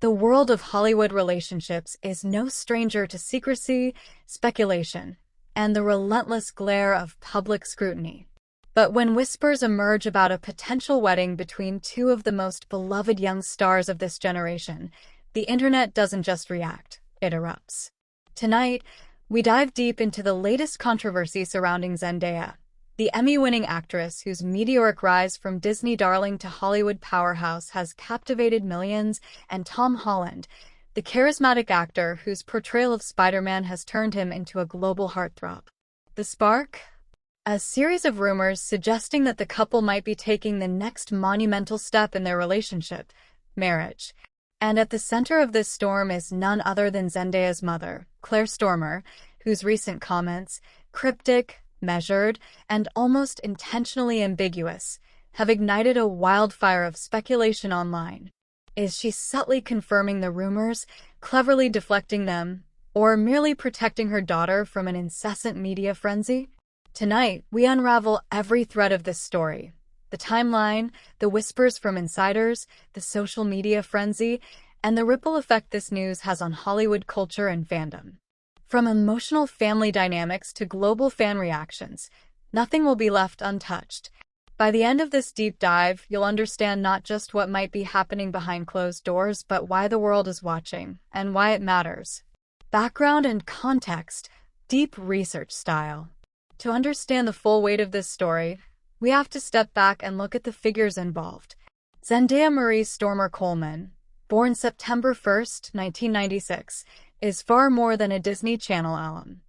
The world of Hollywood relationships is no stranger to secrecy, speculation, and the relentless glare of public scrutiny. But when whispers emerge about a potential wedding between two of the most beloved young stars of this generation, the internet doesn't just react, it erupts. Tonight, we dive deep into the latest controversy surrounding Zendaya, the Emmy-winning actress whose meteoric rise from Disney darling to Hollywood powerhouse has captivated millions, and Tom Holland, the charismatic actor whose portrayal of Spider-Man has turned him into a global heartthrob. The spark? A series of rumors suggesting that the couple might be taking the next monumental step in their relationship, marriage. And at the center of this storm is none other than Zendaya's mother, Claire Stormer, whose recent comments, cryptic, measured, and almost intentionally ambiguous, have ignited a wildfire of speculation online. Is she subtly confirming the rumors, cleverly deflecting them, or merely protecting her daughter from an incessant media frenzy? Tonight, we unravel every thread of this story. The timeline, the whispers from insiders, the social media frenzy, and the ripple effect this news has on Hollywood culture and fandom. From emotional family dynamics to global fan reactions, nothing will be left untouched. By the end of this deep dive, you'll understand not just what might be happening behind closed doors, but why the world is watching, and why it matters. Background and context, deep research style. To understand the full weight of this story, we have to step back and look at the figures involved. Zendaya Marie Stormer Coleman, born September 1st, 1996, is far more than a Disney Channel alum.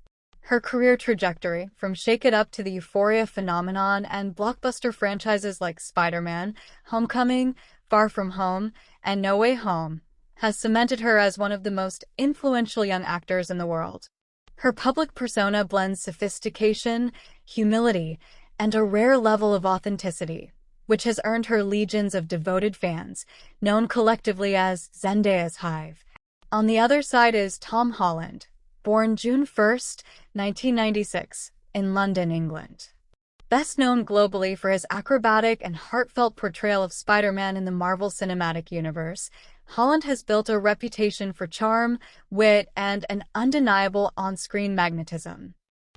Her career trajectory, from Shake It Up to the Euphoria phenomenon and blockbuster franchises like Spider-Man, Homecoming, Far From Home, and No Way Home, has cemented her as one of the most influential young actors in the world. Her public persona blends sophistication, humility, and a rare level of authenticity, which has earned her legions of devoted fans, known collectively as Zendaya's Hive. On the other side is Tom Holland, born June 1st, 1996, in London, England. Best known globally for his acrobatic and heartfelt portrayal of Spider-Man in the Marvel Cinematic Universe, Holland has built a reputation for charm, wit, and an undeniable on-screen magnetism.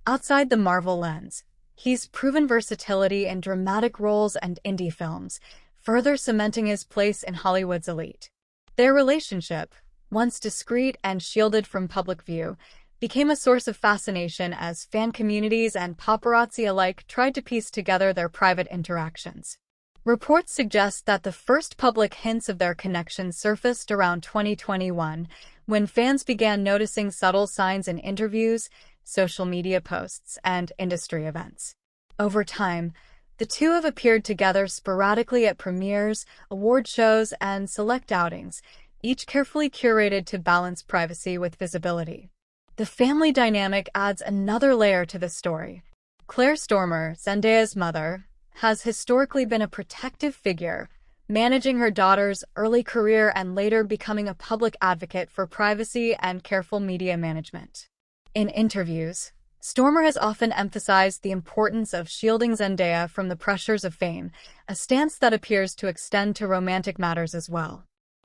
Outside the Marvel lens, he's proven versatility in dramatic roles and indie films, further cementing his place in Hollywood's elite. Their relationship, once discreet and shielded from public view, became a source of fascination as fan communities and paparazzi alike tried to piece together their private interactions. Reports suggest that the first public hints of their connection surfaced around 2021, when fans began noticing subtle signs in interviews, social media posts, and industry events. Over time, the two have appeared together sporadically at premieres, award shows, and select outings, each carefully curated to balance privacy with visibility. The family dynamic adds another layer to the story. Claire Stormer, Zendaya's mother, has historically been a protective figure, managing her daughter's early career and later becoming a public advocate for privacy and careful media management. In interviews, Stormer has often emphasized the importance of shielding Zendaya from the pressures of fame, a stance that appears to extend to romantic matters as well.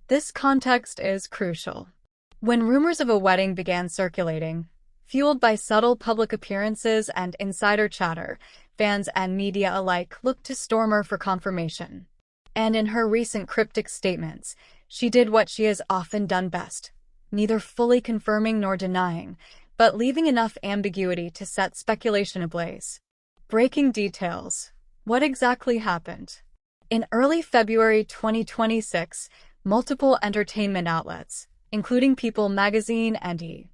This context is crucial. When rumors of a wedding began circulating, fueled by subtle public appearances and insider chatter, fans and media alike looked to Stormer for confirmation. And in her recent cryptic statements, she did what she has often done best, neither fully confirming nor denying, but leaving enough ambiguity to set speculation ablaze. Breaking details. What exactly happened? In early February 2026, multiple entertainment outlets, including People magazine and E!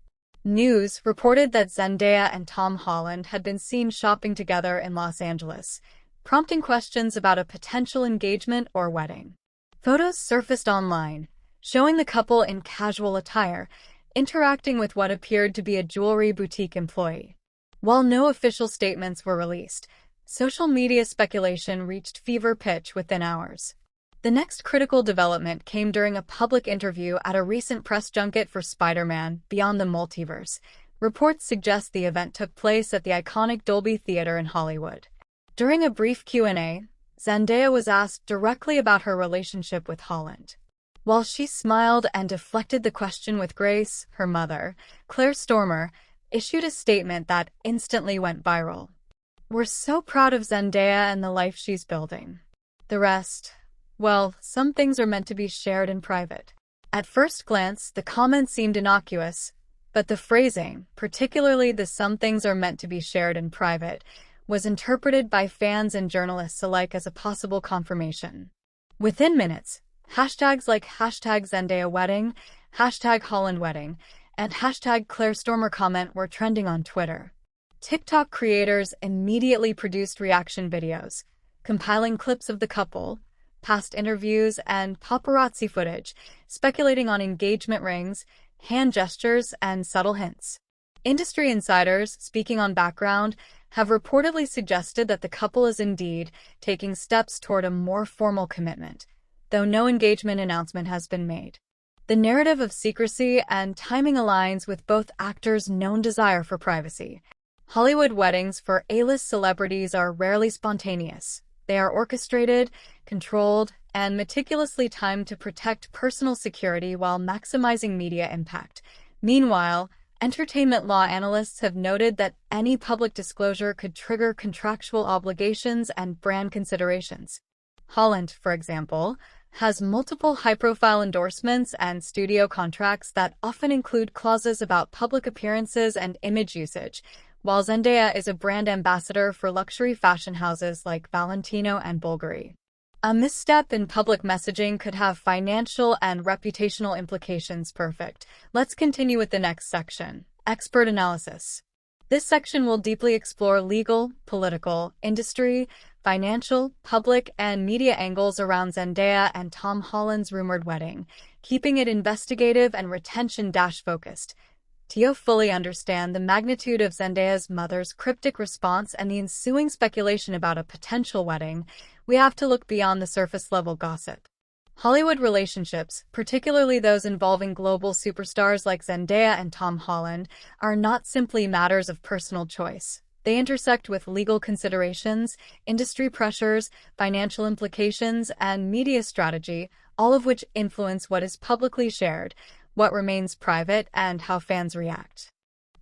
News, reported that Zendaya and Tom Holland had been seen shopping together in Los Angeles, prompting questions about a potential engagement or wedding. Photos surfaced online, showing the couple in casual attire, interacting with what appeared to be a jewelry boutique employee. While no official statements were released, social media speculation reached fever pitch within hours. The next critical development came during a public interview at a recent press junket for Spider-Man: Beyond the Multiverse. Reports suggest the event took place at the iconic Dolby Theater in Hollywood. During a brief Q&A, Zendaya was asked directly about her relationship with Holland. While she smiled and deflected the question with grace, her mother, Claire Stormer, issued a statement that instantly went viral. "We're so proud of Zendaya and the life she's building. The rest, well, some things are meant to be shared in private." At first glance, the comment seemed innocuous, but the phrasing, particularly the "some things are meant to be shared in private," was interpreted by fans and journalists alike as a possible confirmation. Within minutes, hashtags like #ZendayaWedding, #HollandWedding, and #ClaireStormerComment were trending on Twitter. TikTok creators immediately produced reaction videos, compiling clips of the couple, past interviews, and paparazzi footage, speculating on engagement rings, hand gestures, and subtle hints. Industry insiders, speaking on background, have reportedly suggested that the couple is indeed taking steps toward a more formal commitment, though no engagement announcement has been made. The narrative of secrecy and timing aligns with both actors' known desire for privacy. Hollywood weddings for A-list celebrities are rarely spontaneous. They are orchestrated, controlled, and meticulously timed to protect personal security while maximizing media impact. Meanwhile, entertainment law analysts have noted that any public disclosure could trigger contractual obligations and brand considerations. Holland, for example, has multiple high-profile endorsements and studio contracts that often include clauses about public appearances and image usage, while Zendaya is a brand ambassador for luxury fashion houses like Valentino and Bulgari. A misstep in public messaging could have financial and reputational implications. Perfect. Let's continue with the next section, expert analysis. This section will deeply explore legal, political, industry, financial, public, and media angles around Zendaya and Tom Holland's rumored wedding, keeping it investigative and retention-focused. To fully understand the magnitude of Zendaya's mother's cryptic response and the ensuing speculation about a potential wedding, we have to look beyond the surface-level gossip. Hollywood relationships, particularly those involving global superstars like Zendaya and Tom Holland, are not simply matters of personal choice. They intersect with legal considerations, industry pressures, financial implications, and media strategy, all of which influence what is publicly shared, what remains private, and how fans react.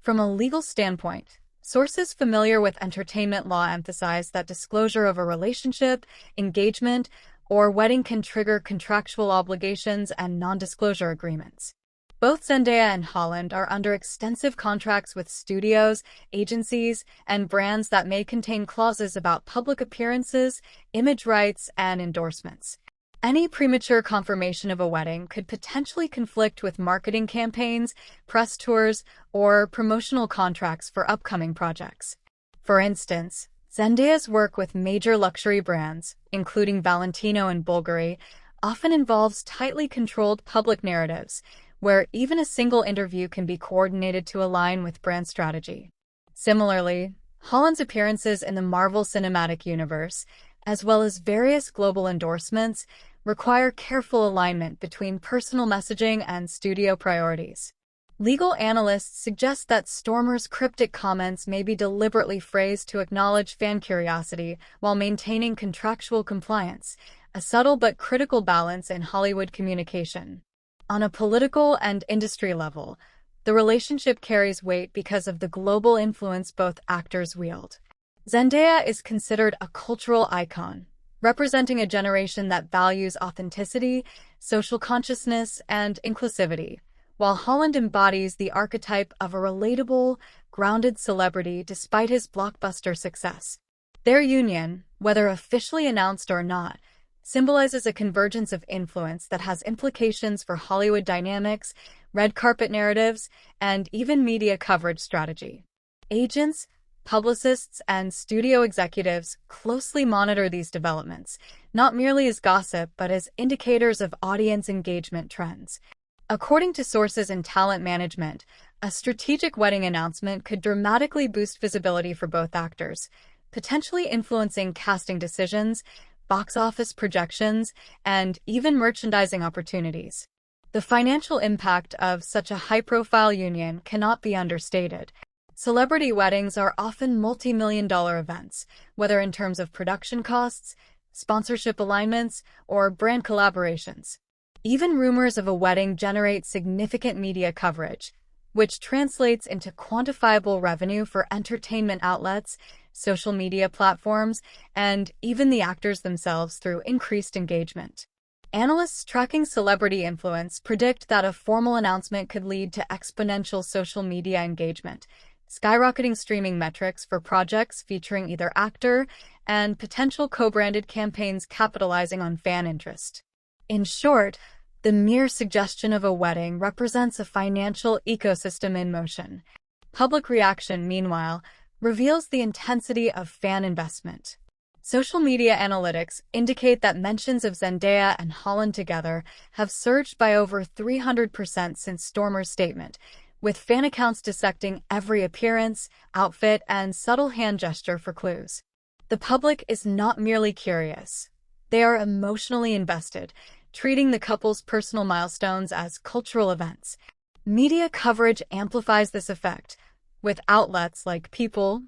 From a legal standpoint, sources familiar with entertainment law emphasize that disclosure of a relationship, engagement, or wedding can trigger contractual obligations and non-disclosure agreements. Both Zendaya and Holland are under extensive contracts with studios, agencies, and brands that may contain clauses about public appearances, image rights, and endorsements. Any premature confirmation of a wedding could potentially conflict with marketing campaigns, press tours, or promotional contracts for upcoming projects. For instance, Zendaya's work with major luxury brands, including Valentino and Bulgari, often involves tightly controlled public narratives, where even a single interview can be coordinated to align with brand strategy. Similarly, Holland's appearances in the Marvel Cinematic Universe, as well as various global endorsements, require careful alignment between personal messaging and studio priorities. Legal analysts suggest that Stormer's cryptic comments may be deliberately phrased to acknowledge fan curiosity while maintaining contractual compliance, a subtle but critical balance in Hollywood communication. On a political and industry level, the relationship carries weight because of the global influence both actors wield. Zendaya is considered a cultural icon, representing a generation that values authenticity, social consciousness, and inclusivity, while Holland embodies the archetype of a relatable, grounded celebrity despite his blockbuster success. Their union, whether officially announced or not, symbolizes a convergence of influence that has implications for Hollywood dynamics, red carpet narratives, and even media coverage strategy. Agents, publicists, and studio executives closely monitor these developments, not merely as gossip but as indicators of audience engagement trends. According to sources in talent management, a strategic wedding announcement could dramatically boost visibility for both actors, potentially influencing casting decisions, box office projections, and even merchandising opportunities. The financial impact of such a high-profile union cannot be understated. Celebrity weddings are often multi-million-dollar events, whether in terms of production costs, sponsorship alignments, or brand collaborations. Even rumors of a wedding generate significant media coverage, which translates into quantifiable revenue for entertainment outlets, social media platforms, and even the actors themselves through increased engagement. Analysts tracking celebrity influence predict that a formal announcement could lead to exponential social media engagement, skyrocketing streaming metrics for projects featuring either actor and potential co-branded campaigns capitalizing on fan interest. In short, the mere suggestion of a wedding represents a financial ecosystem in motion. Public reaction, meanwhile, reveals the intensity of fan investment. Social media analytics indicate that mentions of Zendaya and Holland together have surged by over 300% since Stormer's statement, with fan accounts dissecting every appearance, outfit, and subtle hand gesture for clues. The public is not merely curious. They are emotionally invested, treating the couple's personal milestones as cultural events. Media coverage amplifies this effect, with outlets like People,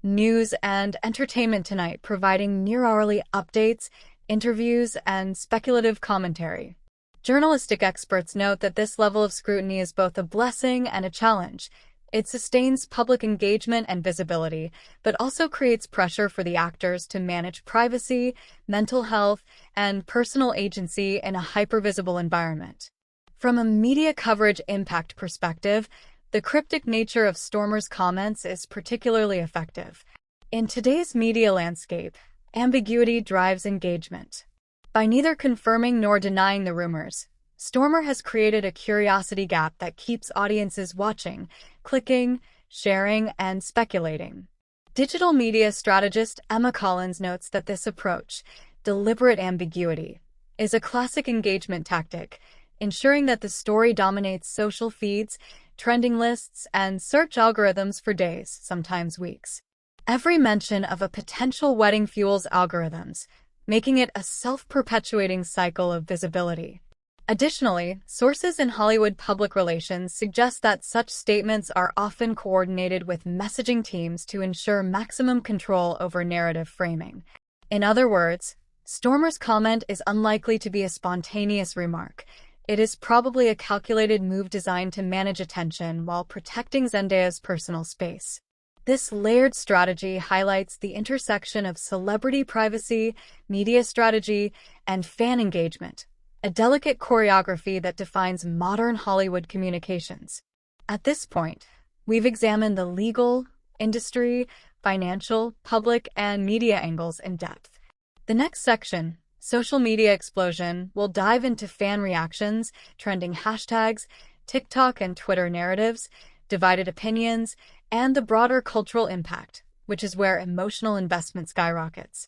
News, and Entertainment Tonight providing near-hourly updates, interviews, and speculative commentary. Journalistic experts note that this level of scrutiny is both a blessing and a challenge. It sustains public engagement and visibility, but also creates pressure for the actors to manage privacy, mental health, and personal agency in a hypervisible environment. From a media coverage impact perspective, the cryptic nature of Stormer's comments is particularly effective. In today's media landscape, ambiguity drives engagement. By neither confirming nor denying the rumors, Stormer has created a curiosity gap that keeps audiences watching, clicking, sharing, and speculating. Digital media strategist Emma Collins notes that this approach, deliberate ambiguity, is a classic engagement tactic, ensuring that the story dominates social feeds, trending lists, and search algorithms for days, sometimes weeks. Every mention of a potential wedding fuels algorithms, making it a self-perpetuating cycle of visibility. Additionally, sources in Hollywood public relations suggest that such statements are often coordinated with messaging teams to ensure maximum control over narrative framing. In other words, Stormer's comment is unlikely to be a spontaneous remark. It is probably a calculated move designed to manage attention while protecting Zendaya's personal space. This layered strategy highlights the intersection of celebrity privacy, media strategy, and fan engagement, a delicate choreography that defines modern Hollywood communications. At this point, we've examined the legal, industry, financial, public, and media angles in depth. The next section, Social Media Explosion, will dive into fan reactions, trending hashtags, TikTok and Twitter narratives, divided opinions, and the broader cultural impact, which is where emotional investment skyrockets.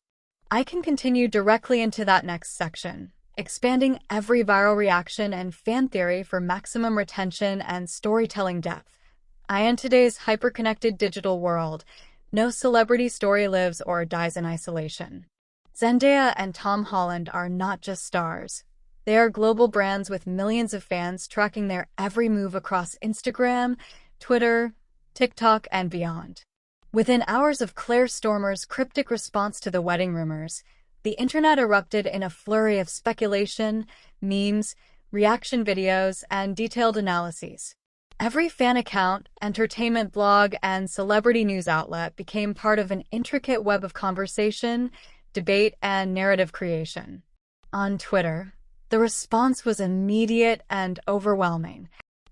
I can continue directly into that next section, expanding every viral reaction and fan theory for maximum retention and storytelling depth. In today's hyper-connected digital world, no celebrity story lives or dies in isolation. Zendaya and Tom Holland are not just stars. They are global brands with millions of fans tracking their every move across Instagram, Twitter, TikTok, and beyond. Within hours of Claire Stormer's cryptic response to the wedding rumors, the internet erupted in a flurry of speculation, memes, reaction videos, and detailed analyses. Every fan account, entertainment blog, and celebrity news outlet became part of an intricate web of conversation, debate, and narrative creation. On Twitter, the response was immediate and overwhelming.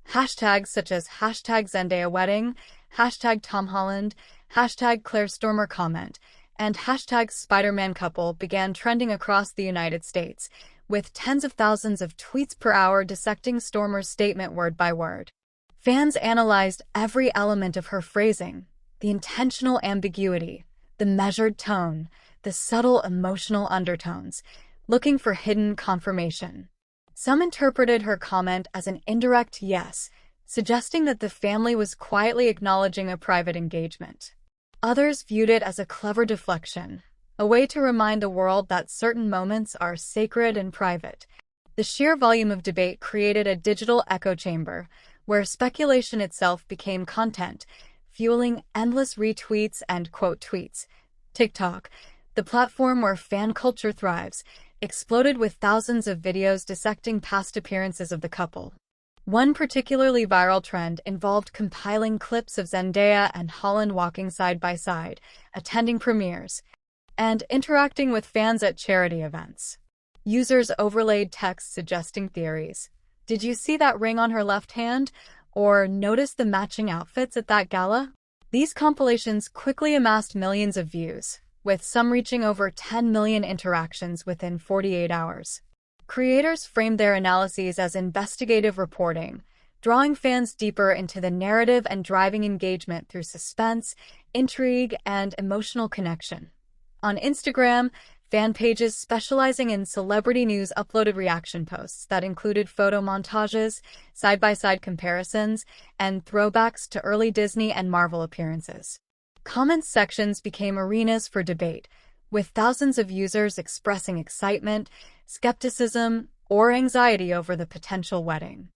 Hashtags such as #ZendayaWedding, #TomHolland, #ClaireStormerComment, and #SpiderManCouple began trending across the United States, with tens of thousands of tweets per hour dissecting Stormer's statement word by word. Fans analyzed every element of her phrasing, the intentional ambiguity, the measured tone, the subtle emotional undertones, looking for hidden confirmation. Some interpreted her comment as an indirect yes, suggesting that the family was quietly acknowledging a private engagement. Others viewed it as a clever deflection, a way to remind the world that certain moments are sacred and private. The sheer volume of debate created a digital echo chamber, where speculation itself became content, fueling endless retweets and quote tweets. TikTok, the platform where fan culture thrives, exploded with thousands of videos dissecting past appearances of the couple. One particularly viral trend involved compiling clips of Zendaya and Holland walking side by side, attending premieres, and interacting with fans at charity events. Users overlaid text suggesting theories. Did you see that ring on her left hand? Or notice the matching outfits at that gala? These compilations quickly amassed millions of views, with some reaching over 10 million interactions within 48 hours. Creators framed their analyses as investigative reporting, drawing fans deeper into the narrative and driving engagement through suspense, intrigue, and emotional connection. On Instagram, fan pages specializing in celebrity news uploaded reaction posts that included photo montages, side-by-side comparisons, and throwbacks to early Disney and Marvel appearances. Comments sections became arenas for debate, with thousands of users expressing excitement, skepticism, or anxiety over the potential wedding.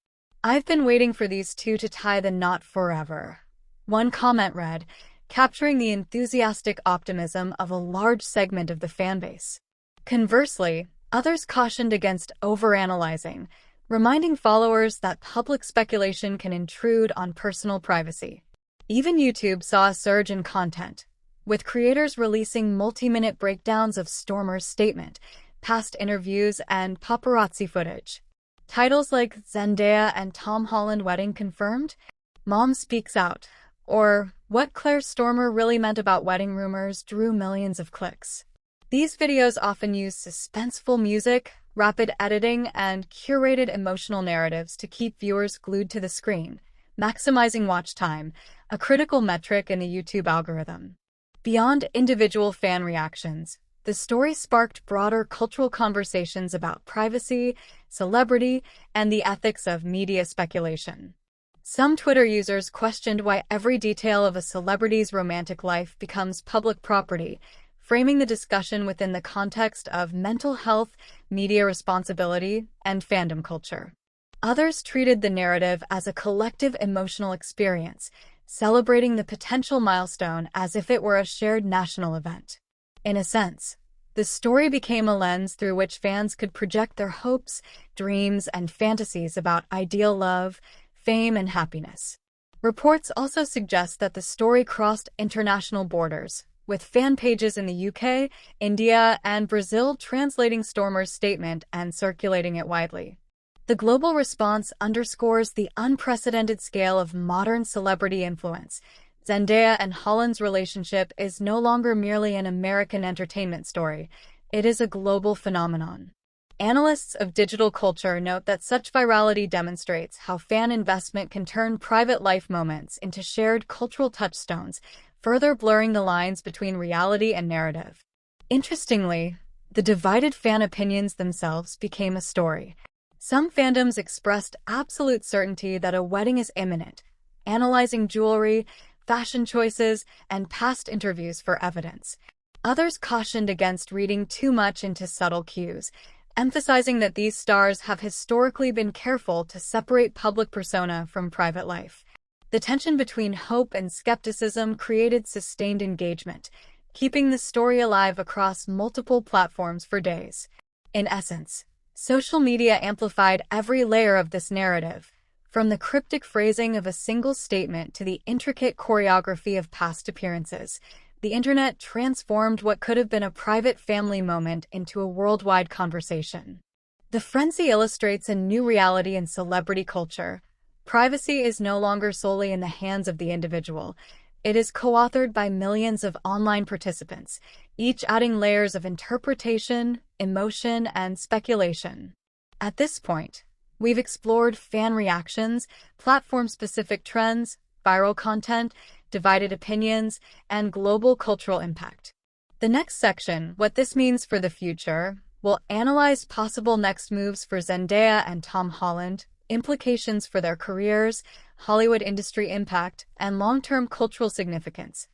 "I've been waiting for these two to tie the knot forever," one comment read, capturing the enthusiastic optimism of a large segment of the fanbase. Conversely, others cautioned against overanalyzing, reminding followers that public speculation can intrude on personal privacy. Even YouTube saw a surge in content, with creators releasing multi-minute breakdowns of Stormer's statement, past interviews, and paparazzi footage. Titles like Zendaya and Tom Holland wedding confirmed, Mom Speaks Out, or What Claire Stormer Really Meant About Wedding Rumors drew millions of clicks. These videos often use suspenseful music, rapid editing, and curated emotional narratives to keep viewers glued to the screen, maximizing watch time, a critical metric in the YouTube algorithm. Beyond individual fan reactions, the story sparked broader cultural conversations about privacy, celebrity, and the ethics of media speculation. Some Twitter users questioned why every detail of a celebrity's romantic life becomes public property, framing the discussion within the context of mental health, media responsibility, and fandom culture. Others treated the narrative as a collective emotional experience, celebrating the potential milestone as if it were a shared national event. In a sense, the story became a lens through which fans could project their hopes, dreams, and fantasies about ideal love, fame, and happiness. Reports also suggest that the story crossed international borders, with fan pages in the UK, India, and Brazil translating Stormer's statement and circulating it widely. The global response underscores the unprecedented scale of modern celebrity influence. Zendaya and Holland's relationship is no longer merely an American entertainment story. It is a global phenomenon. Analysts of digital culture note that such virality demonstrates how fan investment can turn private life moments into shared cultural touchstones, further blurring the lines between reality and narrative. Interestingly, the divided fan opinions themselves became a story. Some fandoms expressed absolute certainty that a wedding is imminent, analyzing jewelry, fashion choices, and past interviews for evidence. Others cautioned against reading too much into subtle cues, emphasizing that these stars have historically been careful to separate public persona from private life. The tension between hope and skepticism created sustained engagement, keeping the story alive across multiple platforms for days. In essence, social media amplified every layer of this narrative, from the cryptic phrasing of a single statement to the intricate choreography of past appearances. The internet transformed what could have been a private family moment into a worldwide conversation. The frenzy illustrates a new reality in celebrity culture. Privacy is no longer solely in the hands of the individual. It is co-authored by millions of online participants, each adding layers of interpretation, emotion, and speculation. At this point, we've explored fan reactions, platform-specific trends, viral content, divided opinions, and global cultural impact. The next section, What This Means for the Future, will analyze possible next moves for Zendaya and Tom Holland, implications for their careers, Hollywood industry impact, and long-term cultural significance.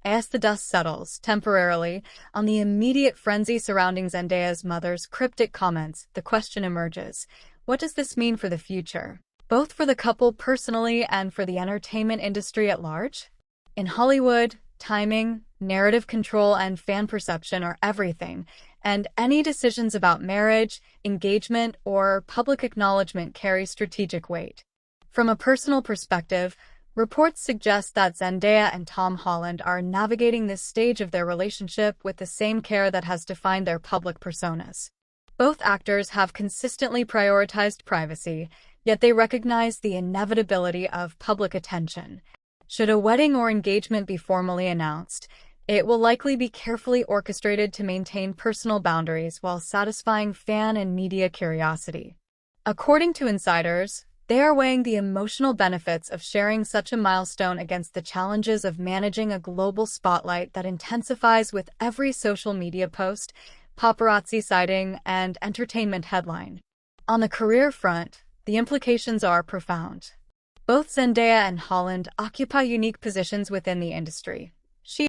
As the dust settles, temporarily, on the immediate frenzy surrounding Zendaya's mother's cryptic comments, the question emerges: what does this mean for the future, both for the couple personally and for the entertainment industry at large? In Hollywood, timing, narrative control, and fan perception are everything, and any decisions about marriage, engagement, or public acknowledgement carry strategic weight. From a personal perspective, reports suggest that Zendaya and Tom Holland are navigating this stage of their relationship with the same care that has defined their public personas. Both actors have consistently prioritized privacy, yet they recognize the inevitability of public attention. Should a wedding or engagement be formally announced, it will likely be carefully orchestrated to maintain personal boundaries while satisfying fan and media curiosity. According to insiders, they are weighing the emotional benefits of sharing such a milestone against the challenges of managing a global spotlight that intensifies with every social media post, paparazzi sighting, and entertainment headline. On the career front, the implications are profound. Both Zendaya and Holland occupy unique positions within the industry.